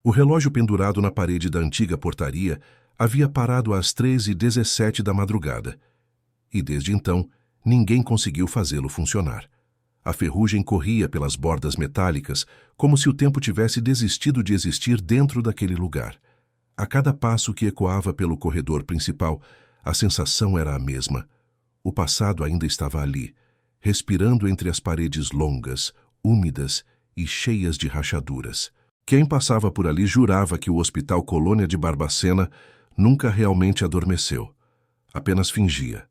O relógio pendurado na parede da antiga portaria havia parado às 3h17 da madrugada. E desde então, ninguém conseguiu fazê-lo funcionar. A ferrugem corria pelas bordas metálicas, como se o tempo tivesse desistido de existir dentro daquele lugar. A cada passo que ecoava pelo corredor principal, a sensação era a mesma. O passado ainda estava ali, respirando entre as paredes longas, úmidas e cheias de rachaduras. Quem passava por ali jurava que o Hospital Colônia de Barbacena nunca realmente adormeceu. Apenas fingia.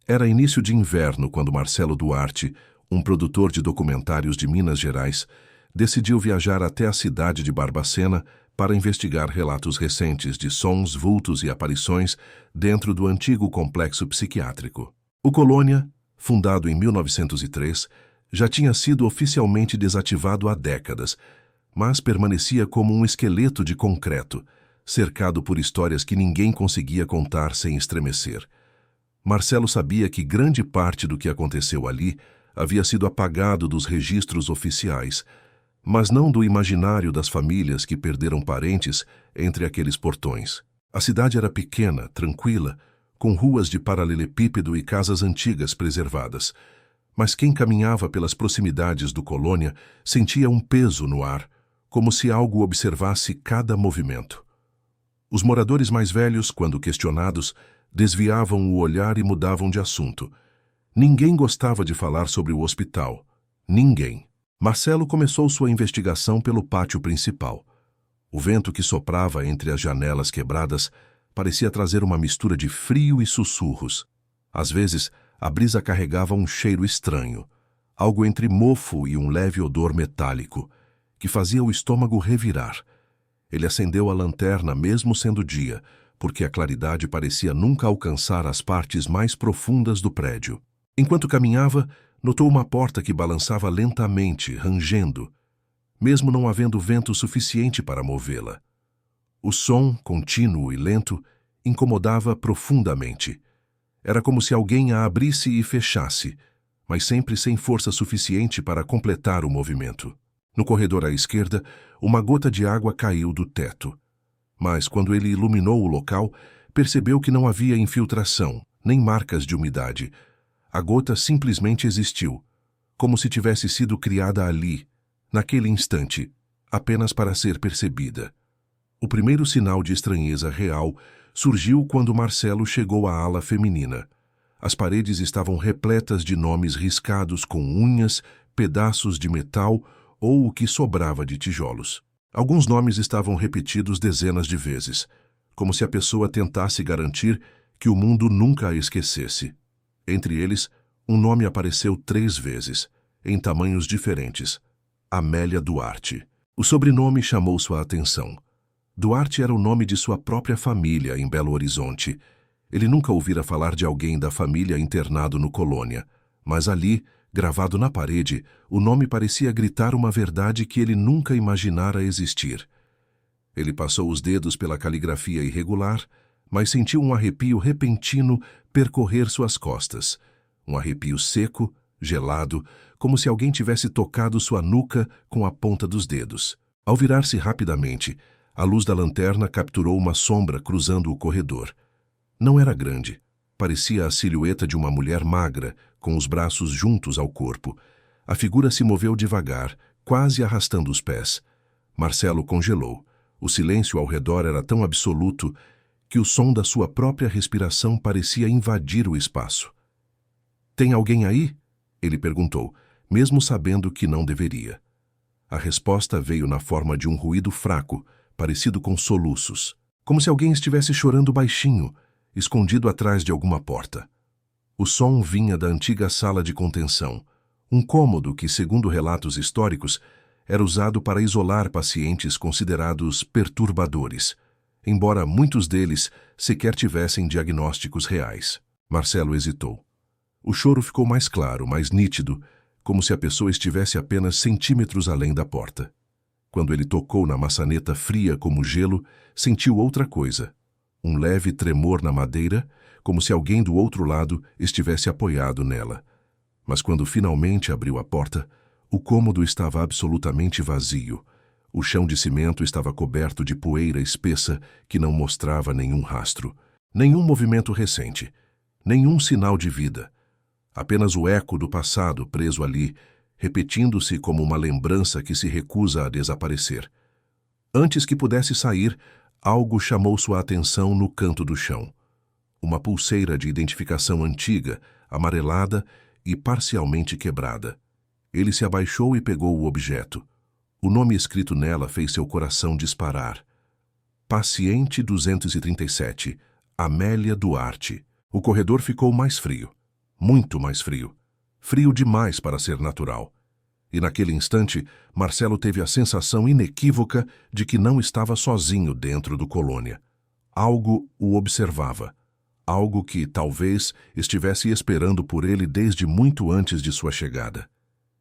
Era início de inverno quando Marcelo Duarte, um produtor de documentários de Minas Gerais, decidiu viajar até a cidade de Barbacena para investigar relatos recentes de sons, vultos e aparições dentro do antigo complexo psiquiátrico. O Colônia, fundado em 1903, já tinha sido oficialmente desativado há décadas, mas permanecia como um esqueleto de concreto, cercado por histórias que ninguém conseguia contar sem estremecer. Marcelo sabia que grande parte do que aconteceu ali havia sido apagado dos registros oficiais, mas não do imaginário das famílias que perderam parentes entre aqueles portões. A cidade era pequena, tranquila, com ruas de paralelepípedo e casas antigas preservadas, mas quem caminhava pelas proximidades do Colônia sentia um peso no ar, como se algo observasse cada movimento. Os moradores mais velhos, quando questionados, desviavam o olhar e mudavam de assunto. Ninguém gostava de falar sobre o hospital. Ninguém. Marcelo começou sua investigação pelo pátio principal. O vento que soprava entre as janelas quebradas parecia trazer uma mistura de frio e sussurros. Às vezes, a brisa carregava um cheiro estranho, algo entre mofo e um leve odor metálico, que fazia o estômago revirar. Ele acendeu a lanterna mesmo sendo dia, porque a claridade parecia nunca alcançar as partes mais profundas do prédio. Enquanto caminhava, notou uma porta que balançava lentamente, rangendo, mesmo não havendo vento suficiente para movê-la. O som, contínuo e lento, incomodava profundamente. Era como se alguém a abrisse e fechasse, mas sempre sem força suficiente para completar o movimento. No corredor à esquerda, uma gota de água caiu do teto. Mas, quando ele iluminou o local, percebeu que não havia infiltração, nem marcas de umidade. A gota simplesmente existiu, como se tivesse sido criada ali, naquele instante, apenas para ser percebida. O primeiro sinal de estranheza real surgiu quando Marcelo chegou à ala feminina. As paredes estavam repletas de nomes riscados com unhas, pedaços de metal ou o que sobrava de tijolos. Alguns nomes estavam repetidos dezenas de vezes, como se a pessoa tentasse garantir que o mundo nunca a esquecesse. Entre eles, um nome apareceu 3 vezes, em tamanhos diferentes: Amélia Duarte. O sobrenome chamou sua atenção. Duarte era o nome de sua própria família em Belo Horizonte. Ele nunca ouvira falar de alguém da família internado no Colônia, mas ali, gravado na parede, o nome parecia gritar uma verdade que ele nunca imaginara existir. Ele passou os dedos pela caligrafia irregular, mas sentiu um arrepio repentino percorrer suas costas. Um arrepio seco, gelado, como se alguém tivesse tocado sua nuca com a ponta dos dedos. Ao virar-se rapidamente, a luz da lanterna capturou uma sombra cruzando o corredor. Não era grande. Parecia a silhueta de uma mulher magra, com os braços juntos ao corpo. A figura se moveu devagar, quase arrastando os pés. Marcelo congelou. O silêncio ao redor era tão absoluto que o som da sua própria respiração parecia invadir o espaço. "Tem alguém aí?" ele perguntou, mesmo sabendo que não deveria. A resposta veio na forma de um ruído fraco, parecido com soluços, como se alguém estivesse chorando baixinho, escondido atrás de alguma porta. O som vinha da antiga sala de contenção, um cômodo que, segundo relatos históricos, era usado para isolar pacientes considerados perturbadores, embora muitos deles sequer tivessem diagnósticos reais. Marcelo hesitou. O choro ficou mais claro, mais nítido, como se a pessoa estivesse apenas centímetros além da porta. Quando ele tocou na maçaneta fria como gelo, sentiu outra coisa. Um leve tremor na madeira, como se alguém do outro lado estivesse apoiado nela. Mas quando finalmente abriu a porta, o cômodo estava absolutamente vazio. O chão de cimento estava coberto de poeira espessa que não mostrava nenhum rastro, nenhum movimento recente, nenhum sinal de vida. Apenas o eco do passado preso ali, repetindo-se como uma lembrança que se recusa a desaparecer. Antes que pudesse sair, algo chamou sua atenção no canto do chão. Uma pulseira de identificação antiga, amarelada e parcialmente quebrada. Ele se abaixou e pegou o objeto. O nome escrito nela fez seu coração disparar. Paciente 237, Amélia Duarte. O corredor ficou mais frio. Muito mais frio. Frio demais para ser natural. E naquele instante, Marcelo teve a sensação inequívoca de que não estava sozinho dentro do Colônia. Algo o observava. Algo que, talvez, estivesse esperando por ele desde muito antes de sua chegada.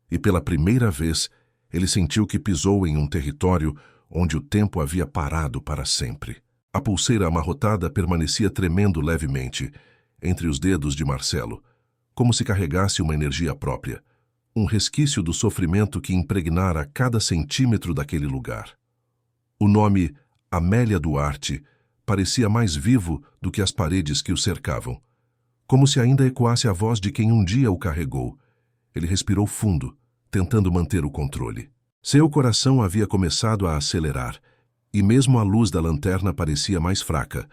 E pela primeira vez, ele sentiu que pisou em um território onde o tempo havia parado para sempre. A pulseira amarrotada permanecia tremendo levemente entre os dedos de Marcelo, como se carregasse uma energia própria, um resquício do sofrimento que impregnara cada centímetro daquele lugar. O nome Amélia Duarte parecia mais vivo do que as paredes que o cercavam, como se ainda ecoasse a voz de quem um dia o carregou. Ele respirou fundo, tentando manter o controle. Seu coração havia começado a acelerar, e mesmo a luz da lanterna parecia mais fraca,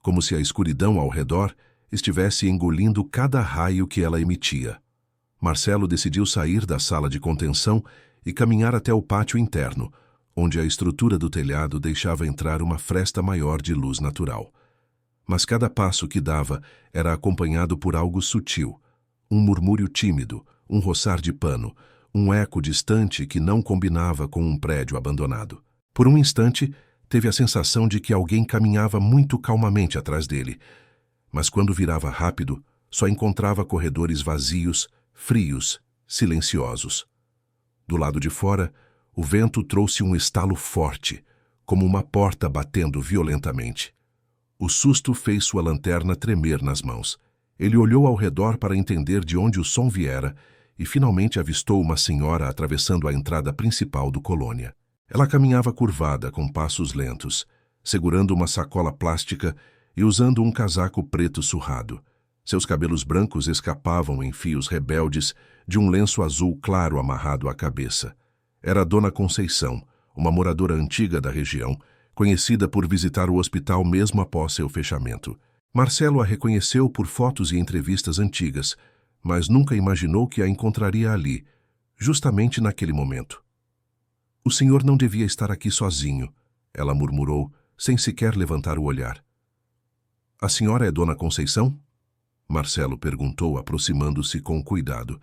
como se a escuridão ao redor estivesse engolindo cada raio que ela emitia. Marcelo decidiu sair da sala de contenção e caminhar até o pátio interno, onde a estrutura do telhado deixava entrar uma fresta maior de luz natural. Mas cada passo que dava era acompanhado por algo sutil, um murmúrio tímido, um roçar de pano, um eco distante que não combinava com um prédio abandonado. Por um instante, teve a sensação de que alguém caminhava muito calmamente atrás dele, mas quando virava rápido, só encontrava corredores vazios, frios, silenciosos. Do lado de fora, o vento trouxe um estalo forte, como uma porta batendo violentamente. O susto fez sua lanterna tremer nas mãos. Ele olhou ao redor para entender de onde o som viera e finalmente avistou uma senhora atravessando a entrada principal do Colônia. Ela caminhava curvada, com passos lentos, segurando uma sacola plástica e usando um casaco preto surrado. Seus cabelos brancos escapavam em fios rebeldes de um lenço azul claro amarrado à cabeça. Era Dona Conceição, uma moradora antiga da região, conhecida por visitar o hospital mesmo após seu fechamento. Marcelo a reconheceu por fotos e entrevistas antigas, mas nunca imaginou que a encontraria ali, justamente naquele momento. "O senhor não devia estar aqui sozinho", ela murmurou, sem sequer levantar o olhar. "A senhora é Dona Conceição?" Marcelo perguntou, aproximando-se com cuidado.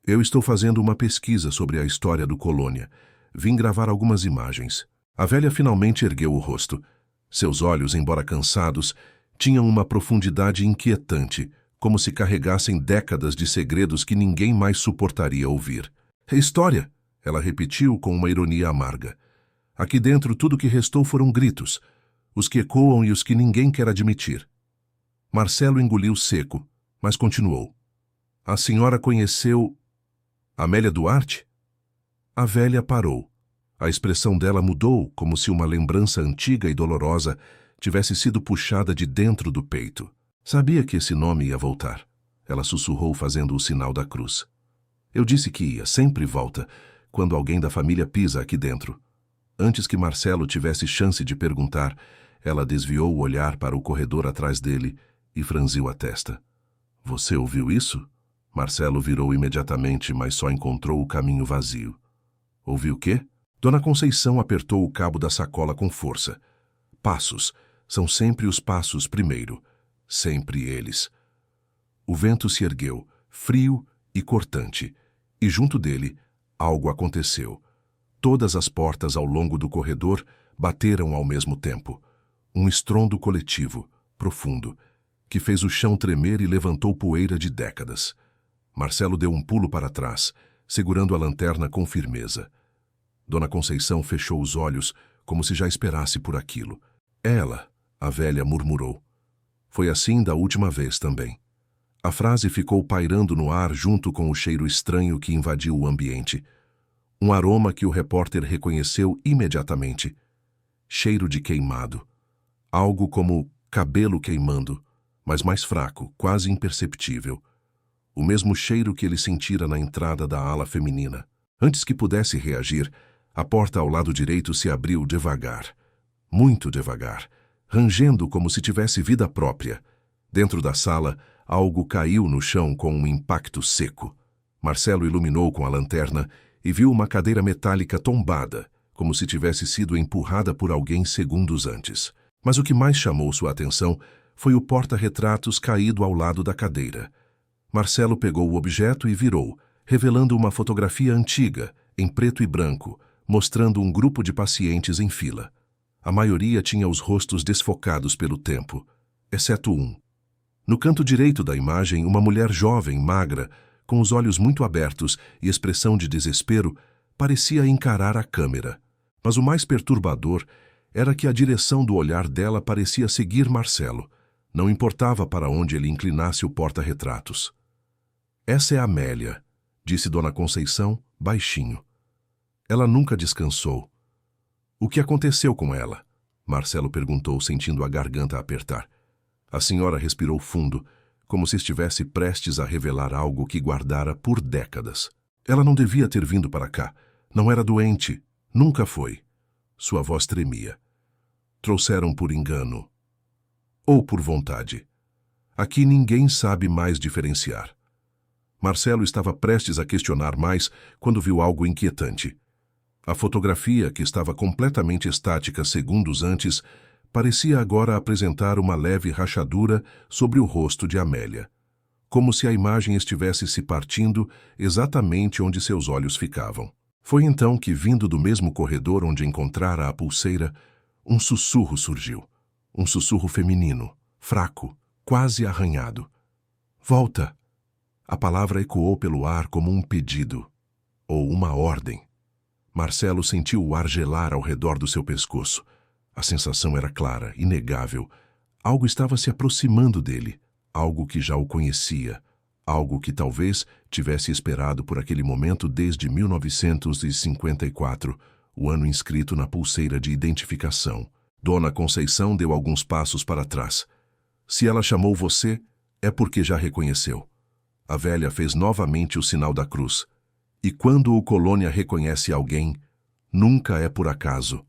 "Eu estou fazendo uma pesquisa sobre a história do Colônia. Vim gravar algumas imagens." A velha finalmente ergueu o rosto. Seus olhos, embora cansados, tinham uma profundidade inquietante, como se carregassem décadas de segredos que ninguém mais suportaria ouvir. "É história", ela repetiu com uma ironia amarga. "Aqui dentro tudo que restou foram gritos, os que ecoam e os que ninguém quer admitir." Marcelo engoliu seco, mas continuou. "A senhora conheceu Amélia Duarte?" A velha parou. A expressão dela mudou, como se uma lembrança antiga e dolorosa tivesse sido puxada de dentro do peito. "Sabia que esse nome ia voltar", ela sussurrou fazendo o sinal da cruz. "Eu disse que ia, sempre volta, quando alguém da família pisa aqui dentro." Antes que Marcelo tivesse chance de perguntar, ela desviou o olhar para o corredor atrás dele e franziu a testa. "Você ouviu isso?" Marcelo virou imediatamente, mas só encontrou o caminho vazio. "Ouviu o quê?" Dona Conceição apertou o cabo da sacola com força. "Passos. São sempre os passos primeiro. Sempre eles." O vento se ergueu, frio e cortante, e junto dele, algo aconteceu. Todas as portas ao longo do corredor bateram ao mesmo tempo. Um estrondo coletivo, profundo, que fez o chão tremer e levantou poeira de décadas. Marcelo deu um pulo para trás, segurando a lanterna com firmeza. Dona Conceição fechou os olhos, como se já esperasse por aquilo. "Ela", a velha murmurou. "Foi assim da última vez também." A frase ficou pairando no ar junto com o cheiro estranho que invadiu o ambiente. Um aroma que o repórter reconheceu imediatamente. Cheiro de queimado. Algo como cabelo queimando, mas mais fraco, quase imperceptível. O mesmo cheiro que ele sentira na entrada da ala feminina. Antes que pudesse reagir, a porta ao lado direito se abriu devagar. Muito devagar, rangendo como se tivesse vida própria. Dentro da sala, algo caiu no chão com um impacto seco. Marcelo iluminou com a lanterna e viu uma cadeira metálica tombada, como se tivesse sido empurrada por alguém segundos antes. Mas o que mais chamou sua atenção foi o porta-retratos caído ao lado da cadeira. Marcelo pegou o objeto e virou, revelando uma fotografia antiga, em preto e branco, mostrando um grupo de pacientes em fila. A maioria tinha os rostos desfocados pelo tempo, exceto um. No canto direito da imagem, uma mulher jovem, magra, com os olhos muito abertos e expressão de desespero, parecia encarar a câmera. Mas o mais perturbador era que a direção do olhar dela parecia seguir Marcelo. Não importava para onde ele inclinasse o porta-retratos. Essa é Amélia, disse Dona Conceição, baixinho. Ela nunca descansou. O que aconteceu com ela? Marcelo perguntou, sentindo a garganta apertar. A senhora respirou fundo, como se estivesse prestes a revelar algo que guardara por décadas. Ela não devia ter vindo para cá. Não era doente. Nunca foi. Sua voz tremia. Trouxeram por engano. Ou por vontade. Aqui ninguém sabe mais diferenciar. Marcelo estava prestes a questionar mais quando viu algo inquietante. A fotografia, que estava completamente estática segundos antes, parecia agora apresentar uma leve rachadura sobre o rosto de Amélia, como se a imagem estivesse se partindo exatamente onde seus olhos ficavam. Foi então que, vindo do mesmo corredor onde encontrara a pulseira, um sussurro surgiu. Um sussurro feminino, fraco, quase arranhado. Volta! A palavra ecoou pelo ar como um pedido, ou uma ordem. Marcelo sentiu o ar gelar ao redor do seu pescoço. A sensação era clara, inegável. Algo estava se aproximando dele, algo que já o conhecia, algo que talvez tivesse esperado por aquele momento desde 1954, o ano inscrito na pulseira de identificação. Dona Conceição deu alguns passos para trás. Se ela chamou você, é porque já reconheceu. A velha fez novamente o sinal da cruz. E quando o Colônia reconhece alguém, nunca é por acaso.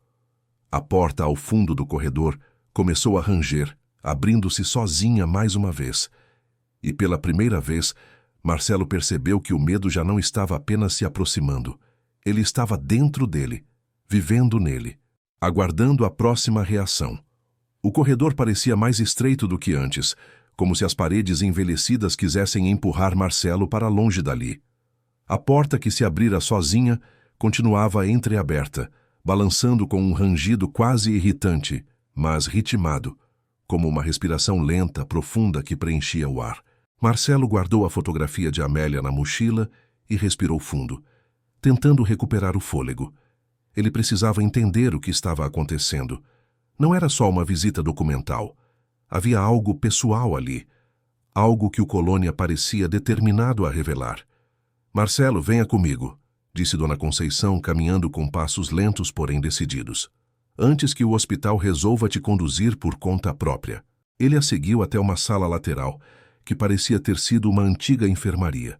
A porta ao fundo do corredor começou a ranger, abrindo-se sozinha mais uma vez. E pela primeira vez, Marcelo percebeu que o medo já não estava apenas se aproximando. Ele estava dentro dele, vivendo nele, aguardando a próxima reação. O corredor parecia mais estreito do que antes, como se as paredes envelhecidas quisessem empurrar Marcelo para longe dali. A porta que se abrira sozinha continuava entreaberta, balançando com um rangido quase irritante, mas ritmado, como uma respiração lenta, profunda que preenchia o ar. Marcelo guardou a fotografia de Amélia na mochila e respirou fundo, tentando recuperar o fôlego. Ele precisava entender o que estava acontecendo. Não era só uma visita documental. Havia algo pessoal ali, algo que o Colônia parecia determinado a revelar. Marcelo, venha comigo, disse Dona Conceição, caminhando com passos lentos, porém decididos. Antes que o hospital resolva te conduzir por conta própria. Ele a seguiu até uma sala lateral, que parecia ter sido uma antiga enfermaria.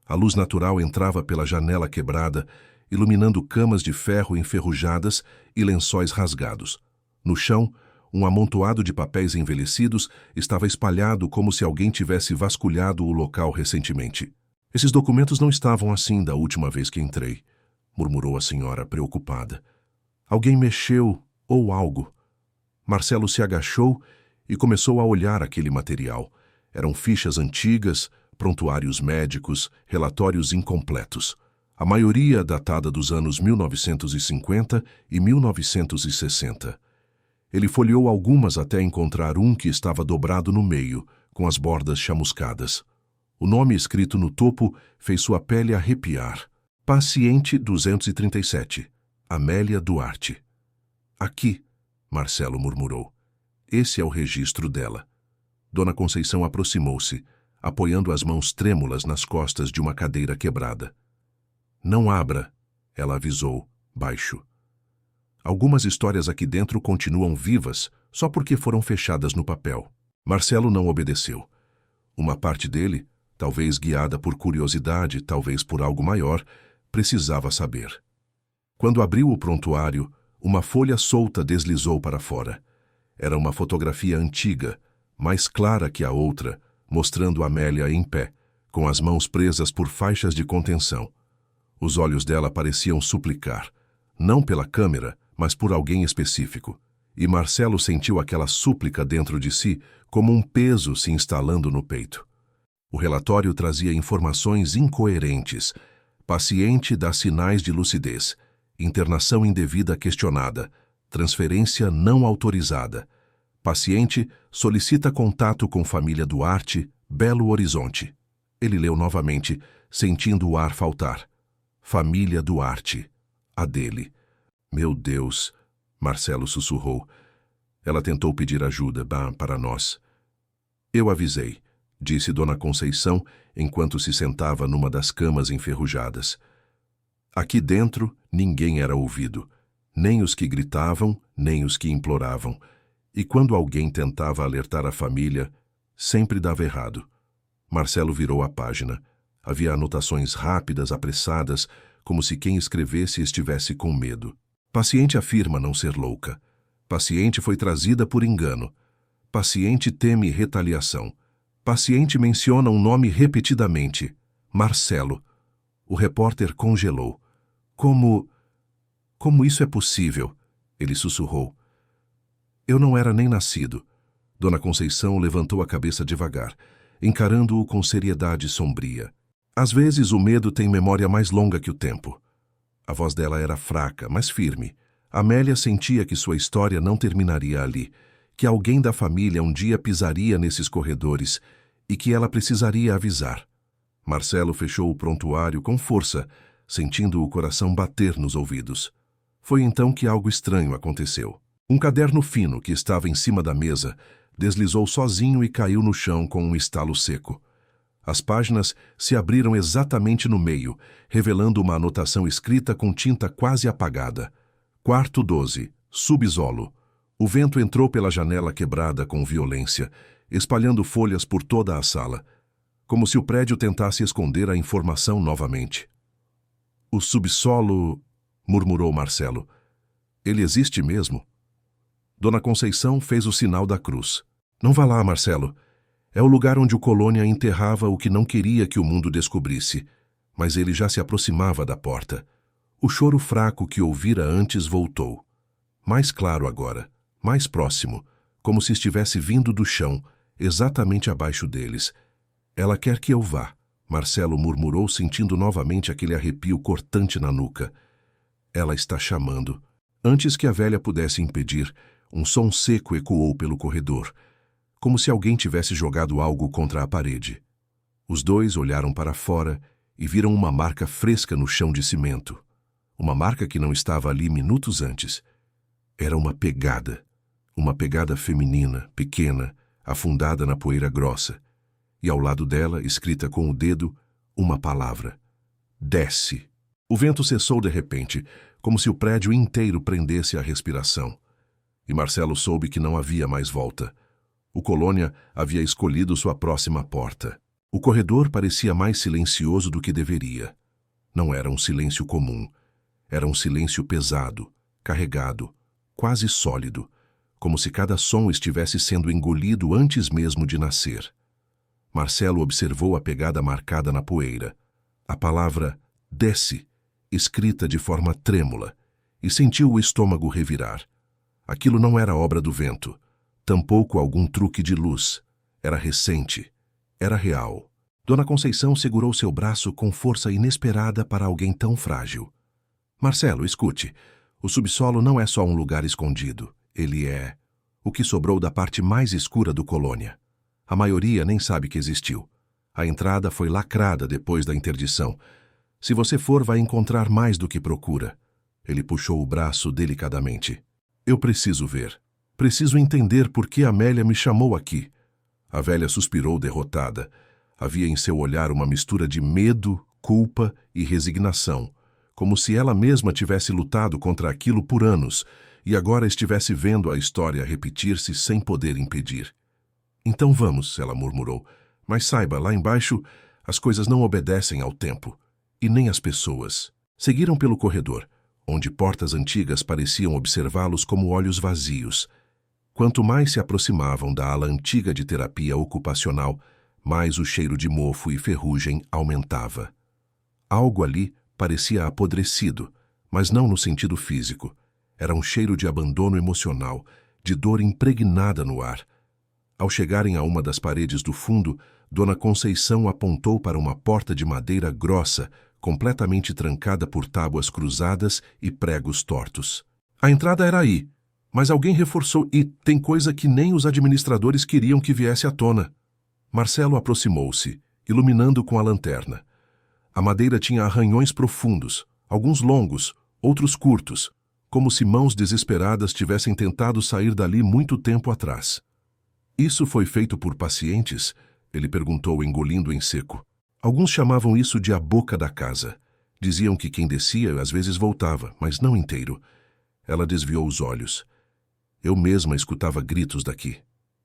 A luz natural entrava pela janela quebrada, iluminando camas de ferro enferrujadas e lençóis rasgados. No chão, um amontoado de papéis envelhecidos estava espalhado como se alguém tivesse vasculhado o local recentemente. Esses documentos não estavam assim da última vez que entrei, murmurou a senhora, preocupada. Alguém mexeu, ou algo. Marcelo se agachou e começou a olhar aquele material. Eram fichas antigas, prontuários médicos, relatórios incompletos. A maioria datada dos anos 1950 e 1960. Ele folheou algumas até encontrar um que estava dobrado no meio, com as bordas chamuscadas. O nome escrito no topo fez sua pele arrepiar. Paciente 237, Amélia Duarte. Aqui, Marcelo murmurou. Esse é o registro dela. Dona Conceição aproximou-se, apoiando as mãos trêmulas nas costas de uma cadeira quebrada. Não abra, Ela avisou, baixo. Algumas histórias aqui dentro continuam vivas só porque foram fechadas no papel. Marcelo não obedeceu. Uma parte dele, talvez guiada por curiosidade, talvez por algo maior, precisava saber. Quando abriu o prontuário, uma folha solta deslizou para fora. Era uma fotografia antiga, mais clara que a outra, mostrando Amélia em pé, com as mãos presas por faixas de contenção. Os olhos dela pareciam suplicar, não pela câmera, mas por alguém específico. E Marcelo sentiu aquela súplica dentro de si como um peso se instalando no peito. O relatório trazia informações incoerentes. Paciente dá sinais de lucidez. Internação indevida questionada. Transferência não autorizada. Paciente solicita contato com família Duarte, Belo Horizonte. Ele leu novamente, sentindo o ar faltar. Família Duarte. A dele. Meu Deus, Marcelo sussurrou. Ela tentou pedir ajuda para nós. Eu avisei, disse Dona Conceição enquanto se sentava numa das camas enferrujadas. Aqui dentro, ninguém era ouvido. Nem os que gritavam, nem os que imploravam. E quando alguém tentava alertar a família, sempre dava errado. Marcelo virou a página. Havia anotações rápidas, apressadas, como se quem escrevesse estivesse com medo. Paciente afirma não ser louca. Paciente foi trazida por engano. Paciente teme retaliação. Paciente menciona um nome repetidamente. Marcelo. O repórter congelou. Como isso é possível? Ele sussurrou. Eu não era nem nascido. Dona Conceição levantou a cabeça devagar, encarando-o com seriedade sombria. Às vezes o medo tem memória mais longa que o tempo. A voz dela era fraca, mas firme. Amélia sentia que sua história não terminaria ali, que alguém da família um dia pisaria nesses corredores e que ela precisaria avisar. Marcelo fechou o prontuário com força, sentindo o coração bater nos ouvidos. Foi então que algo estranho aconteceu. Um caderno fino que estava em cima da mesa deslizou sozinho e caiu no chão com um estalo seco. As páginas se abriram exatamente no meio, revelando uma anotação escrita com tinta quase apagada. Quarto 12, subsolo. O vento entrou pela janela quebrada com violência, espalhando folhas por toda a sala, como se o prédio tentasse esconder a informação novamente. O subsolo, murmurou Marcelo. Ele existe mesmo? Dona Conceição fez o sinal da cruz. Não vá lá, Marcelo. É o lugar onde o Colônia enterrava o que não queria que o mundo descobrisse, mas ele já se aproximava da porta. O choro fraco que ouvira antes voltou. Mais claro agora, mais próximo, como se estivesse vindo do chão, exatamente abaixo deles. Ela quer que eu vá, Marcelo murmurou, sentindo novamente aquele arrepio cortante na nuca. Ela está chamando. Antes que a velha pudesse impedir, um som seco ecoou pelo corredor, como se alguém tivesse jogado algo contra a parede. Os dois olharam para fora e viram uma marca fresca no chão de cimento. Uma marca que não estava ali minutos antes. Era uma pegada feminina, pequena, afundada na poeira grossa. E ao lado dela, escrita com o dedo, uma palavra. Desce. O vento cessou de repente, como se o prédio inteiro prendesse a respiração. E Marcelo soube que não havia mais volta. O Colônia havia escolhido sua próxima porta. O corredor parecia mais silencioso do que deveria. Não era um silêncio comum. Era um silêncio pesado, carregado, quase sólido, como se cada som estivesse sendo engolido antes mesmo de nascer. Marcelo observou a pegada marcada na poeira. A palavra desce, escrita de forma trêmula, e sentiu o estômago revirar. Aquilo não era obra do vento. Tampouco algum truque de luz. Era recente. Era real. Dona Conceição segurou seu braço com força inesperada para alguém tão frágil. Marcelo, escute. O subsolo não é só um lugar escondido. Ele é o que sobrou da parte mais escura do Colônia. A maioria nem sabe que existiu. A entrada foi lacrada depois da interdição. Se você for, vai encontrar mais do que procura. Ele puxou o braço delicadamente. Eu preciso ver. Preciso entender por que Amélia me chamou aqui. A velha suspirou derrotada. Havia em seu olhar uma mistura de medo, culpa e resignação, como se ela mesma tivesse lutado contra aquilo por anos e agora estivesse vendo a história repetir-se sem poder impedir. Então vamos, ela murmurou, mas saiba, lá embaixo as coisas não obedecem ao tempo, e nem às pessoas. Seguiram pelo corredor, onde portas antigas pareciam observá-los como olhos vazios. Quanto mais se aproximavam da ala antiga de terapia ocupacional, mais o cheiro de mofo e ferrugem aumentava. Algo ali parecia apodrecido, mas não no sentido físico. Era um cheiro de abandono emocional, de dor impregnada no ar. Ao chegarem a uma das paredes do fundo, Dona Conceição apontou para uma porta de madeira grossa, completamente trancada por tábuas cruzadas e pregos tortos. A entrada era aí, mas alguém reforçou e tem coisa que nem os administradores queriam que viesse à tona. Marcelo aproximou-se, iluminando com a lanterna. A madeira tinha arranhões profundos, alguns longos, outros curtos, como se mãos desesperadas tivessem tentado sair dali muito tempo atrás. Isso foi feito por pacientes? Ele perguntou, engolindo em seco. Alguns chamavam isso de a boca da casa. Diziam que quem descia às vezes voltava, mas não inteiro. Ela desviou os olhos. Eu mesma escutava gritos daqui.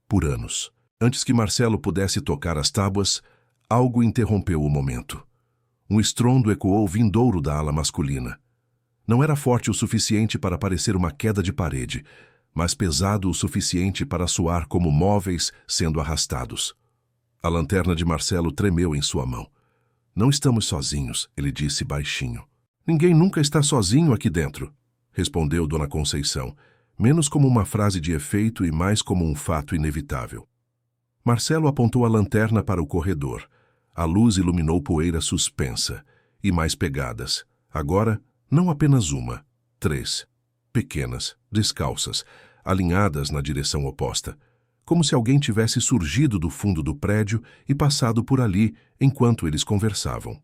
Por anos. Antes que Marcelo pudesse tocar as tábuas, algo interrompeu o momento. Um estrondo ecoou vindouro da ala masculina. Não era forte o suficiente para parecer uma queda de parede, mas pesado o suficiente para soar como móveis sendo arrastados. A lanterna de Marcelo tremeu em sua mão. Não estamos sozinhos, ele disse baixinho. Ninguém nunca está sozinho aqui dentro, respondeu Dona Conceição, menos como uma frase de efeito e mais como um fato inevitável. Marcelo apontou a lanterna para o corredor. A luz iluminou poeira suspensa, e mais pegadas. Agora, não apenas uma, 3. Pequenas, descalças, alinhadas na direção oposta, como se alguém tivesse surgido do fundo do prédio e passado por ali enquanto eles conversavam.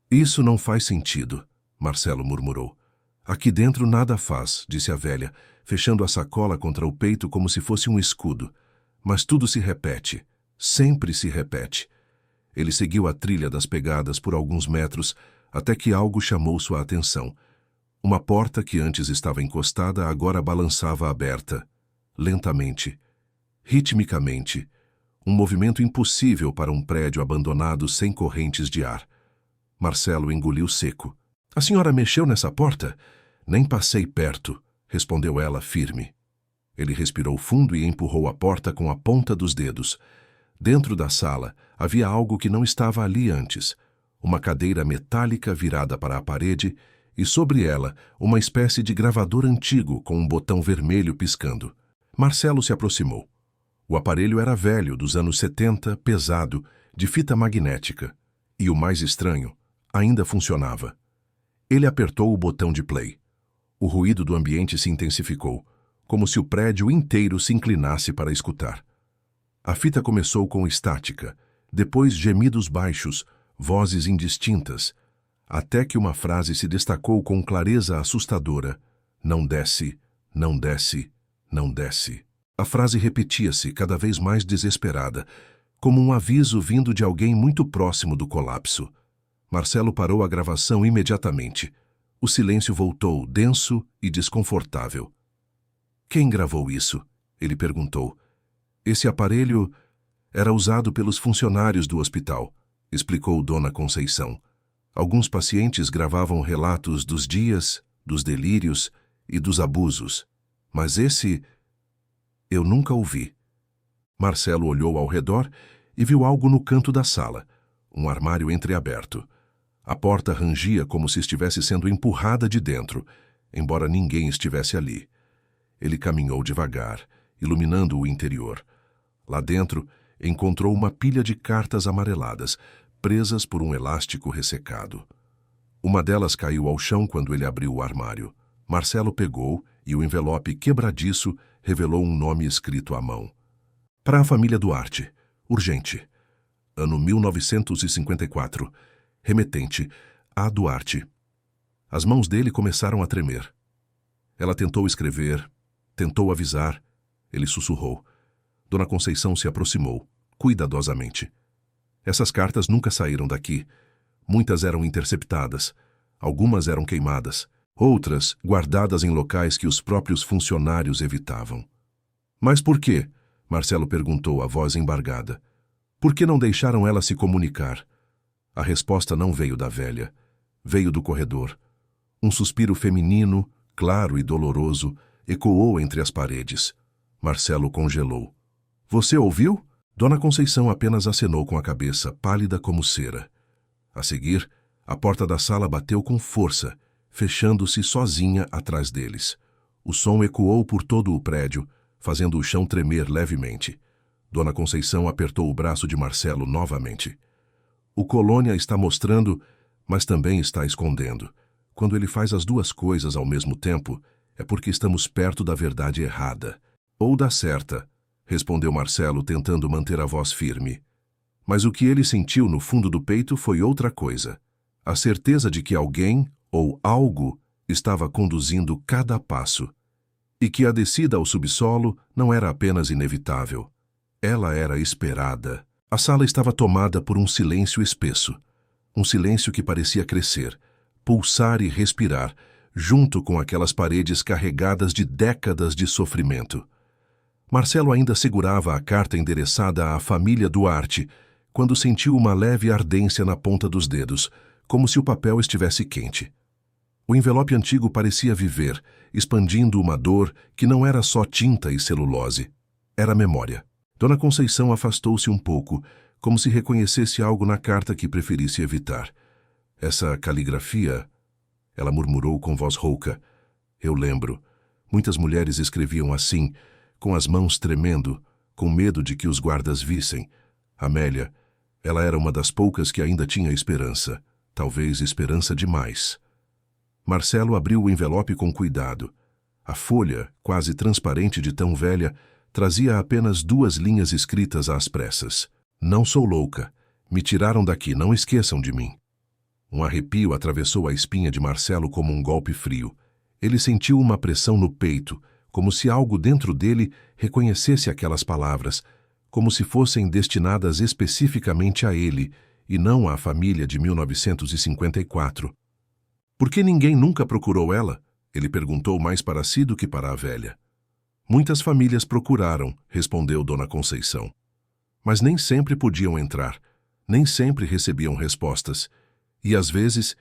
Isso não faz sentido, Marcelo murmurou. Aqui dentro nada faz, disse a velha, fechando a sacola contra o peito como se fosse um escudo. Mas tudo se repete, sempre se repete. Ele seguiu a trilha das pegadas por alguns metros, até que algo chamou sua atenção. Uma porta que antes estava encostada agora balançava aberta, lentamente, ritmicamente, um movimento impossível para um prédio abandonado sem correntes de ar. Marcelo engoliu seco. A senhora mexeu nessa porta? Nem passei perto, respondeu ela firme. Ele respirou fundo e empurrou a porta com a ponta dos dedos. Dentro da sala havia algo que não estava ali antes. Uma cadeira metálica virada para a parede e sobre ela uma espécie de gravador antigo com um botão vermelho piscando. Marcelo se aproximou. O aparelho era velho, dos anos 70, pesado, de fita magnética. E o mais estranho, ainda funcionava. Ele apertou o botão de play. O ruído do ambiente se intensificou, como se o prédio inteiro se inclinasse para escutar. A fita começou com estática, depois gemidos baixos, vozes indistintas, até que uma frase se destacou com clareza assustadora. Não desce, não desce, não desce. A frase repetia-se, cada vez mais desesperada, como um aviso vindo de alguém muito próximo do colapso. Marcelo parou a gravação imediatamente. O silêncio voltou, denso e desconfortável. Quem gravou isso? Ele perguntou. Esse aparelho era usado pelos funcionários do hospital, explicou Dona Conceição. Alguns pacientes gravavam relatos dos dias, dos delírios e dos abusos. Mas esse eu nunca ouvi. Marcelo olhou ao redor e viu algo no canto da sala, um armário entreaberto. A porta rangia como se estivesse sendo empurrada de dentro, embora ninguém estivesse ali. Ele caminhou devagar, iluminando o interior. Lá dentro, encontrou uma pilha de cartas amareladas, presas por um elástico ressecado. Uma delas caiu ao chão quando ele abriu o armário. Marcelo pegou e o envelope quebradiço revelou um nome escrito à mão. Para a família Duarte. Urgente. Ano 1954. Remetente. A. Duarte. As mãos dele começaram a tremer. Ela tentou escrever, tentou avisar. Ele sussurrou. Dona Conceição se aproximou, cuidadosamente. Essas cartas nunca saíram daqui. Muitas eram interceptadas. Algumas eram queimadas, outras guardadas em locais que os próprios funcionários evitavam. Mas por quê? Marcelo perguntou, a voz embargada. Por que não deixaram ela se comunicar? A resposta não veio da velha. Veio do corredor. Um suspiro feminino, claro e doloroso, ecoou entre as paredes. Marcelo congelou. Você ouviu? Dona Conceição apenas acenou com a cabeça, pálida como cera. A seguir, a porta da sala bateu com força, fechando-se sozinha atrás deles. O som ecoou por todo o prédio, fazendo o chão tremer levemente. Dona Conceição apertou o braço de Marcelo novamente. O Colônia está mostrando, mas também está escondendo. Quando ele faz as duas coisas ao mesmo tempo, é porque estamos perto da verdade errada. Ou da certa, respondeu Marcelo, tentando manter a voz firme. Mas o que ele sentiu no fundo do peito foi outra coisa. A certeza de que alguém, ou algo, estava conduzindo cada passo. E que a descida ao subsolo não era apenas inevitável. Ela era esperada. A sala estava tomada por um silêncio espesso. Um silêncio que parecia crescer, pulsar e respirar, junto com aquelas paredes carregadas de décadas de sofrimento. Marcelo ainda segurava a carta endereçada à família Duarte, quando sentiu uma leve ardência na ponta dos dedos, como se o papel estivesse quente. O envelope antigo parecia viver, expandindo uma dor que não era só tinta e celulose. Era memória. Dona Conceição afastou-se um pouco, como se reconhecesse algo na carta que preferisse evitar. Essa caligrafia, ela murmurou com voz rouca. Eu lembro. Muitas mulheres escreviam assim, com as mãos tremendo, com medo de que os guardas vissem. Amélia, ela era uma das poucas que ainda tinha esperança, talvez esperança demais. Marcelo abriu o envelope com cuidado. A folha, quase transparente de tão velha, trazia apenas 2 linhas escritas às pressas. Não sou louca. Me tiraram daqui, não esqueçam de mim. Um arrepio atravessou a espinha de Marcelo como um golpe frio. Ele sentiu uma pressão no peito, como se algo dentro dele reconhecesse aquelas palavras, como se fossem destinadas especificamente a ele, e não à família de 1954. Por que ninguém nunca procurou ela? Ele perguntou mais para si do que para a velha. Muitas famílias procuraram, respondeu Dona Conceição. Mas nem sempre podiam entrar, nem sempre recebiam respostas, e às vezes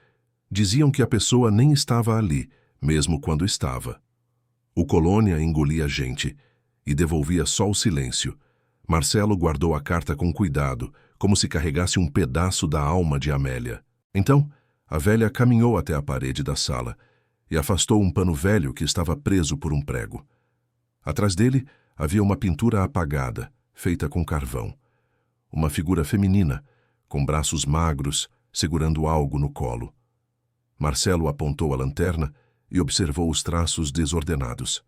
diziam que a pessoa nem estava ali, mesmo quando estava. O Colônia engolia gente e devolvia só o silêncio. Marcelo guardou a carta com cuidado, como se carregasse um pedaço da alma de Amélia. Então, a velha caminhou até a parede da sala e afastou um pano velho que estava preso por um prego. Atrás dele havia uma pintura apagada, feita com carvão. Uma figura feminina, com braços magros, segurando algo no colo. Marcelo apontou a lanterna e observou os traços desordenados.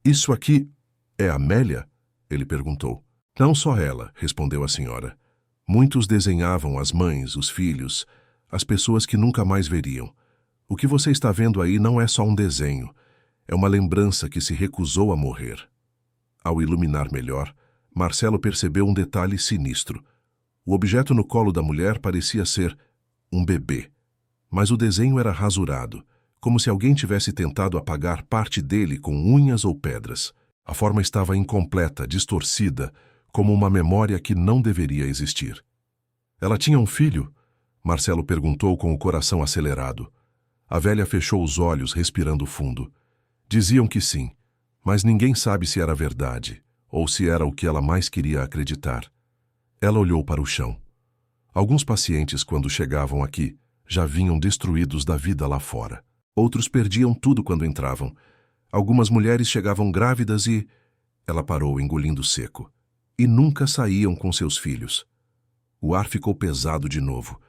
Isso aqui é Amélia? Ele perguntou. Não só ela, respondeu a senhora. Muitos desenhavam as mães, os filhos, as pessoas que nunca mais veriam. O que você está vendo aí não é só um desenho. É uma lembrança que se recusou a morrer. Ao iluminar melhor, Marcelo percebeu um detalhe sinistro. O objeto no colo da mulher parecia ser um bebê, mas o desenho era rasurado, como se alguém tivesse tentado apagar parte dele com unhas ou pedras. A forma estava incompleta, distorcida, como uma memória que não deveria existir. Ela tinha um filho? Marcelo perguntou com o coração acelerado. A velha fechou os olhos, respirando fundo. Diziam que sim, mas ninguém sabe se era verdade, ou se era o que ela mais queria acreditar. Ela olhou para o chão. Alguns pacientes, quando chegavam aqui, já vinham destruídos da vida lá fora. Outros perdiam tudo quando entravam. Algumas mulheres chegavam grávidas e... Ela parou, engolindo seco. E nunca saíam com seus filhos. O ar ficou pesado de novo.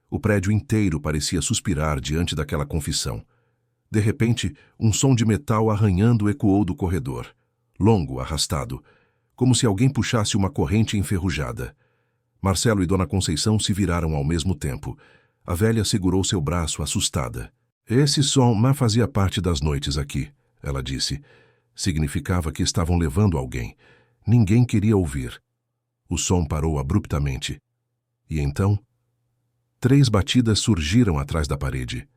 O prédio inteiro parecia suspirar diante daquela confissão. De repente, um som de metal arranhando ecoou do corredor. Longo, arrastado, como se alguém puxasse uma corrente enferrujada. Marcelo e Dona Conceição se viraram ao mesmo tempo. A velha segurou seu braço, assustada. Esse som não fazia parte das noites aqui, ela disse. Significava que estavam levando alguém. Ninguém queria ouvir. O som parou abruptamente. E então, 3 batidas surgiram atrás da parede.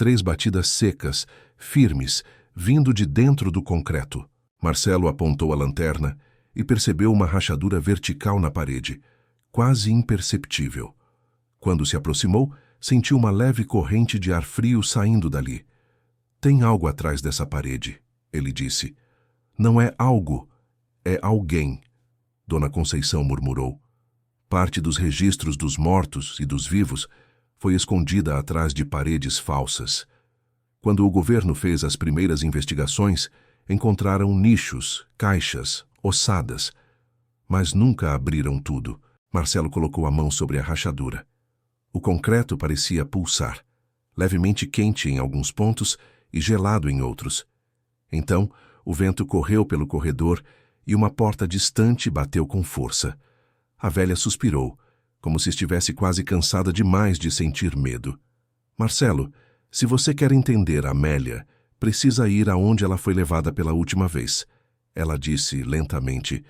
3 batidas secas, firmes, vindo de dentro do concreto. Marcelo apontou a lanterna e percebeu uma rachadura vertical na parede, quase imperceptível. Quando se aproximou, sentiu uma leve corrente de ar frio saindo dali. Tem algo atrás dessa parede, ele disse. Não é algo, é alguém, Dona Conceição murmurou. Parte dos registros dos mortos e dos vivos foi escondida atrás de paredes falsas. Quando o governo fez as primeiras investigações, encontraram nichos, caixas, ossadas, mas nunca abriram tudo. Marcelo colocou a mão sobre a rachadura. O concreto parecia pulsar, levemente quente em alguns pontos e gelado em outros. Então, o vento correu pelo corredor e uma porta distante bateu com força. A velha suspirou, como se estivesse quase cansada demais de sentir medo. Marcelo, se você quer entender Amélia, precisa ir aonde ela foi levada pela última vez. Ela disse lentamente.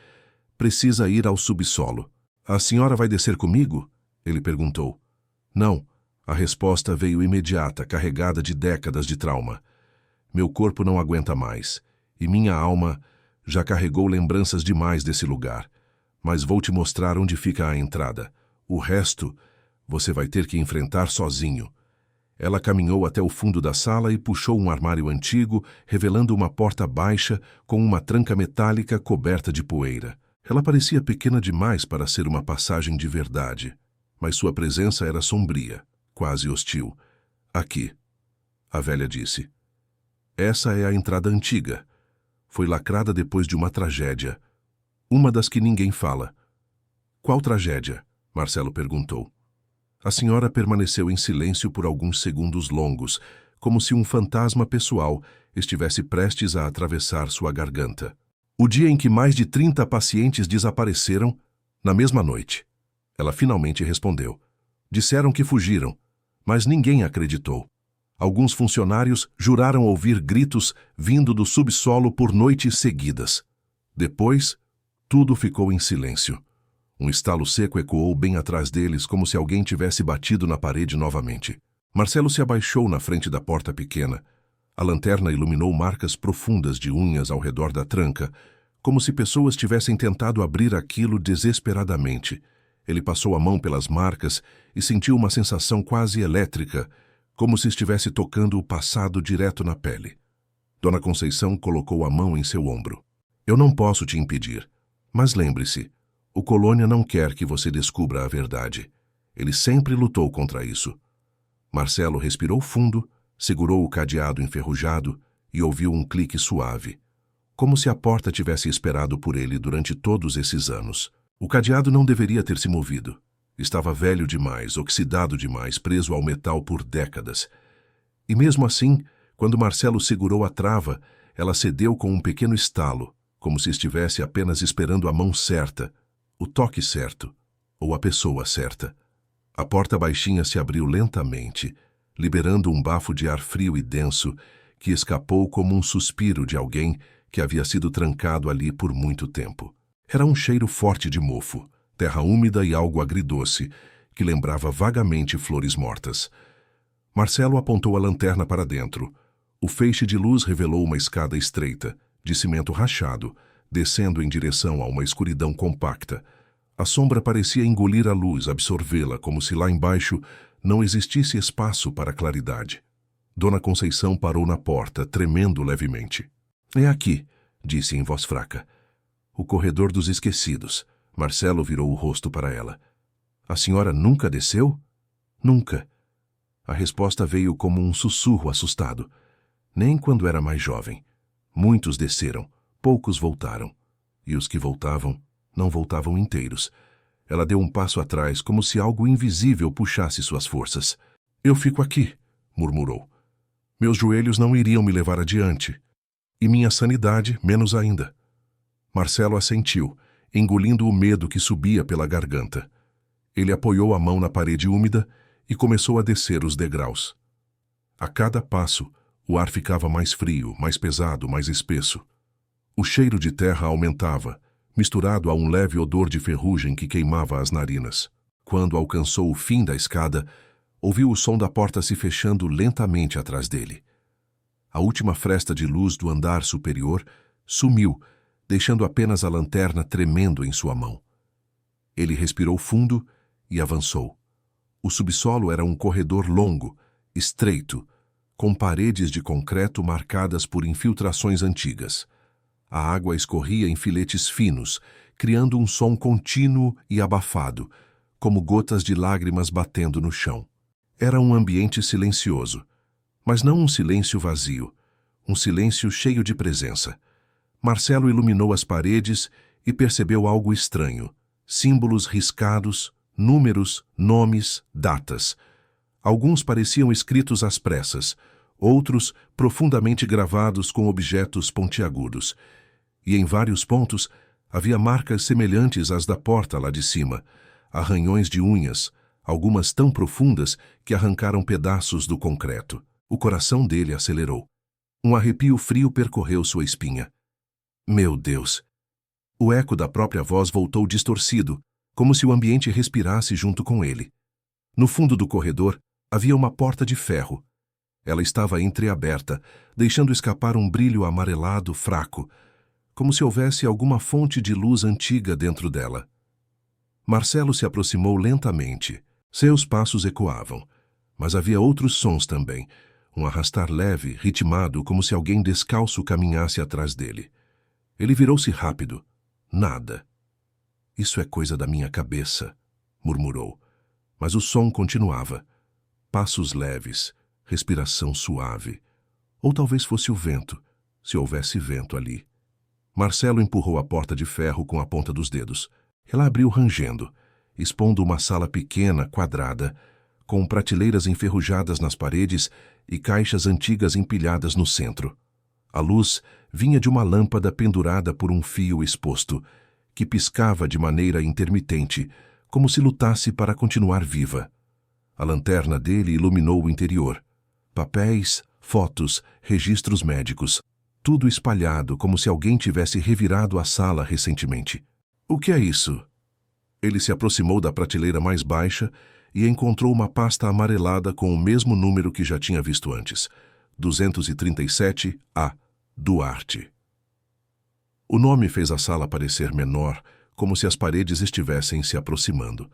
Precisa ir ao subsolo. A senhora vai descer comigo? Ele perguntou. Não. A resposta veio imediata, carregada de décadas de trauma. Meu corpo não aguenta mais, e minha alma já carregou lembranças demais desse lugar. Mas vou te mostrar onde fica a entrada. O resto, você vai ter que enfrentar sozinho. Ela caminhou até o fundo da sala e puxou um armário antigo, revelando uma porta baixa com uma tranca metálica coberta de poeira. Ela parecia pequena demais para ser uma passagem de verdade, mas sua presença era sombria, quase hostil. Aqui, a velha disse. Essa é a entrada antiga. Foi lacrada depois de uma tragédia. Uma das que ninguém fala. Qual tragédia? Marcelo perguntou. A senhora permaneceu em silêncio por alguns segundos longos, como se um fantasma pessoal estivesse prestes a atravessar sua garganta. O dia em que mais de 30 pacientes desapareceram, na mesma noite. Ela finalmente respondeu. Disseram que fugiram, mas ninguém acreditou. Alguns funcionários juraram ouvir gritos vindo do subsolo por noites seguidas. Depois, tudo ficou em silêncio. Um estalo seco ecoou bem atrás deles, como se alguém tivesse batido na parede novamente. Marcelo se abaixou na frente da porta pequena. A lanterna iluminou marcas profundas de unhas ao redor da tranca, como se pessoas tivessem tentado abrir aquilo desesperadamente. Ele passou a mão pelas marcas e sentiu uma sensação quase elétrica, como se estivesse tocando o passado direto na pele. Dona Conceição colocou a mão em seu ombro. Eu não posso te impedir, mas lembre-se, o Colônia não quer que você descubra a verdade. Ele sempre lutou contra isso. Marcelo respirou fundo, segurou o cadeado enferrujado e ouviu um clique suave, como se a porta tivesse esperado por ele durante todos esses anos. O cadeado não deveria ter se movido. Estava velho demais, oxidado demais, preso ao metal por décadas. E mesmo assim, quando Marcelo segurou a trava, ela cedeu com um pequeno estalo, como se estivesse apenas esperando a mão certa, o toque certo, ou a pessoa certa. A porta baixinha se abriu lentamente, liberando um bafo de ar frio e denso que escapou como um suspiro de alguém que havia sido trancado ali por muito tempo. Era um cheiro forte de mofo, terra úmida e algo agridoce, que lembrava vagamente flores mortas. Marcelo apontou a lanterna para dentro. O feixe de luz revelou uma escada estreita, de cimento rachado, descendo em direção a uma escuridão compacta. A sombra parecia engolir a luz, absorvê-la, como se lá embaixo não existisse espaço para claridade. Dona Conceição parou na porta, tremendo levemente. É aqui, disse em voz fraca. O corredor dos esquecidos. Marcelo virou o rosto para ela. A senhora nunca desceu? Nunca. A resposta veio como um sussurro assustado. Nem quando era mais jovem. Muitos desceram, poucos voltaram. E os que voltavam, não voltavam inteiros. Ela deu um passo atrás, como se algo invisível puxasse suas forças. Eu fico aqui, murmurou. Meus joelhos não iriam me levar adiante. E minha sanidade, menos ainda. Marcelo assentiu, engolindo o medo que subia pela garganta. Ele apoiou a mão na parede úmida e começou a descer os degraus. A cada passo, o ar ficava mais frio, mais pesado, mais espesso. O cheiro de terra aumentava, misturado a um leve odor de ferrugem que queimava as narinas. Quando alcançou o fim da escada, Ouviu o som da porta se fechando lentamente atrás dele. A última fresta de luz do andar superior sumiu, deixando apenas a lanterna tremendo em sua mão. Ele respirou fundo e avançou. O subsolo era um corredor longo, estreito, com paredes de concreto marcadas por infiltrações antigas. A água escorria em filetes finos, criando um som contínuo e abafado, como gotas de lágrimas batendo no chão. Era um ambiente silencioso, mas não um silêncio vazio, um silêncio cheio de presença. Marcelo iluminou as paredes e percebeu algo estranho. Símbolos riscados, números, nomes, datas. Alguns pareciam escritos às pressas, outros profundamente gravados com objetos pontiagudos. E em vários pontos havia marcas semelhantes às da porta lá de cima, arranhões de unhas, algumas tão profundas que arrancaram pedaços do concreto. O coração dele acelerou. Um arrepio frio percorreu sua espinha. Meu Deus! O eco da própria voz voltou distorcido, como se o ambiente respirasse junto com ele. No fundo do corredor havia uma porta de ferro. Ela estava entreaberta, deixando escapar um brilho amarelado fraco, como se houvesse alguma fonte de luz antiga dentro dela. Marcelo se aproximou lentamente. Seus passos ecoavam, mas havia outros sons também, um arrastar leve, ritmado, como se alguém descalço caminhasse atrás dele. Ele virou-se rápido. Nada. Isso é coisa da minha cabeça, murmurou. Mas o som continuava. Passos leves, respiração suave. Ou talvez fosse o vento, se houvesse vento ali. Marcelo empurrou a porta de ferro com a ponta dos dedos. Ela abriu rangendo, expondo uma sala pequena, quadrada, com prateleiras enferrujadas nas paredes e caixas antigas empilhadas no centro. A luz vinha de uma lâmpada pendurada por um fio exposto, que piscava de maneira intermitente, como se lutasse para continuar viva. A lanterna dele iluminou o interior. Papéis, fotos, registros médicos, tudo espalhado como se alguém tivesse revirado a sala recentemente. O que é isso? Ele se aproximou da prateleira mais baixa e encontrou uma pasta amarelada com o mesmo número que já tinha visto antes. 237A. Duarte. O nome fez a sala parecer menor, como se as paredes estivessem se aproximando.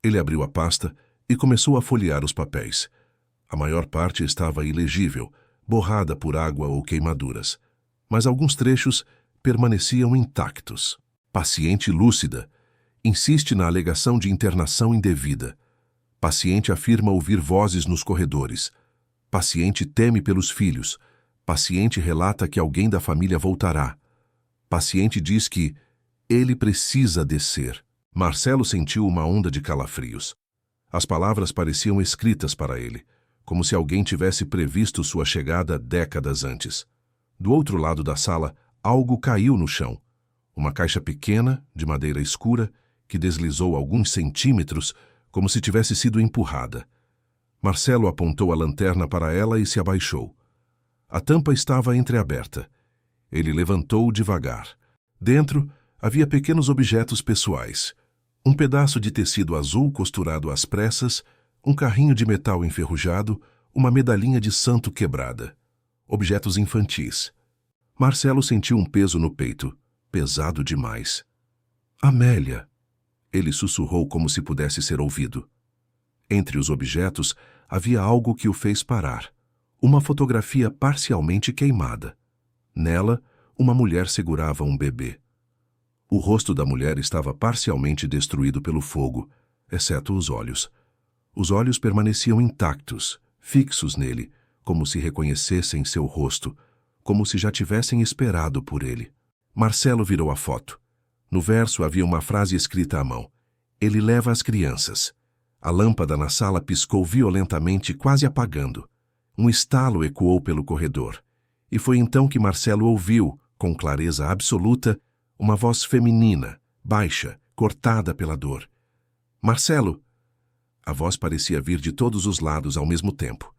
Ele abriu a pasta e começou a folhear os papéis. A maior parte estava ilegível, borrada por água ou queimaduras, mas alguns trechos permaneciam intactos. Paciente lúcida. Insiste na alegação de internação indevida. Paciente afirma ouvir vozes nos corredores. Paciente teme pelos filhos. Paciente relata que alguém da família voltará. Paciente diz que ele precisa descer. Marcelo sentiu uma onda de calafrios. As palavras pareciam escritas para ele, como se alguém tivesse previsto sua chegada décadas antes. Do outro lado da sala, algo caiu no chão. Uma caixa pequena, de madeira escura, que deslizou alguns centímetros, como se tivesse sido empurrada. Marcelo apontou a lanterna para ela e se abaixou. A tampa estava entreaberta. Ele levantou devagar. Dentro, havia pequenos objetos pessoais. Um pedaço de tecido azul costurado às pressas, um carrinho de metal enferrujado, uma medalhinha de santo quebrada. Objetos infantis. Marcelo sentiu um peso no peito, pesado demais. Amélia! Ele sussurrou como se pudesse ser ouvido. Entre os objetos, havia algo que o fez parar. Uma fotografia parcialmente queimada. Nela, uma mulher segurava um bebê. O rosto da mulher estava parcialmente destruído pelo fogo, exceto os olhos. Os olhos permaneciam intactos, fixos nele, como se reconhecessem seu rosto, como se já tivessem esperado por ele. Marcelo virou a foto. No verso havia uma frase escrita à mão. Ele leva as crianças. A lâmpada na sala piscou violentamente, quase apagando. Um estalo ecoou pelo corredor. E foi então que Marcelo ouviu, com clareza absoluta, uma voz feminina, baixa, cortada pela dor. Marcelo! A voz parecia vir de todos os lados ao mesmo tempo.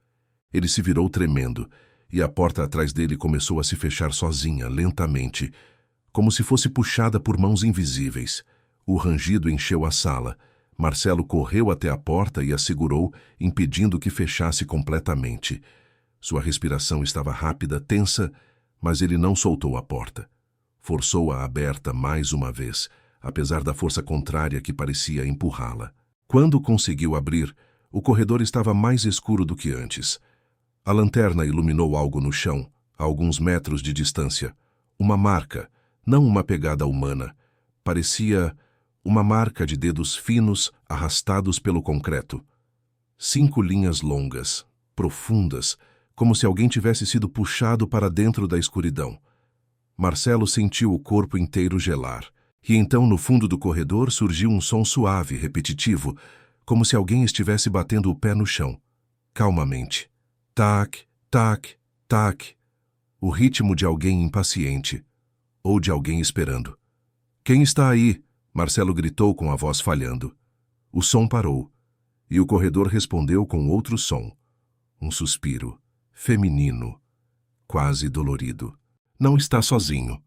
Ele se virou tremendo, e a porta atrás dele começou a se fechar sozinha, lentamente, como se fosse puxada por mãos invisíveis. O rangido encheu a sala, Marcelo correu até a porta e a segurou, impedindo que fechasse completamente. Sua respiração estava rápida, tensa, mas ele não soltou a porta. Forçou-a aberta mais uma vez, apesar da força contrária que parecia empurrá-la. Quando conseguiu abrir, o corredor estava mais escuro do que antes. A lanterna iluminou algo no chão, a alguns metros de distância. Uma marca, não uma pegada humana. Parecia uma marca de dedos finos arrastados pelo concreto. 5 linhas longas, profundas, como se alguém tivesse sido puxado para dentro da escuridão. Marcelo sentiu o corpo inteiro gelar, e então no fundo do corredor surgiu um som suave, repetitivo, como se alguém estivesse batendo o pé no chão, calmamente. Tac, tac, tac. O ritmo de alguém impaciente, ou de alguém esperando. Quem está aí? Marcelo gritou com a voz falhando. O som parou, e o corredor respondeu com outro som. Um suspiro, feminino, quase dolorido. Não está sozinho.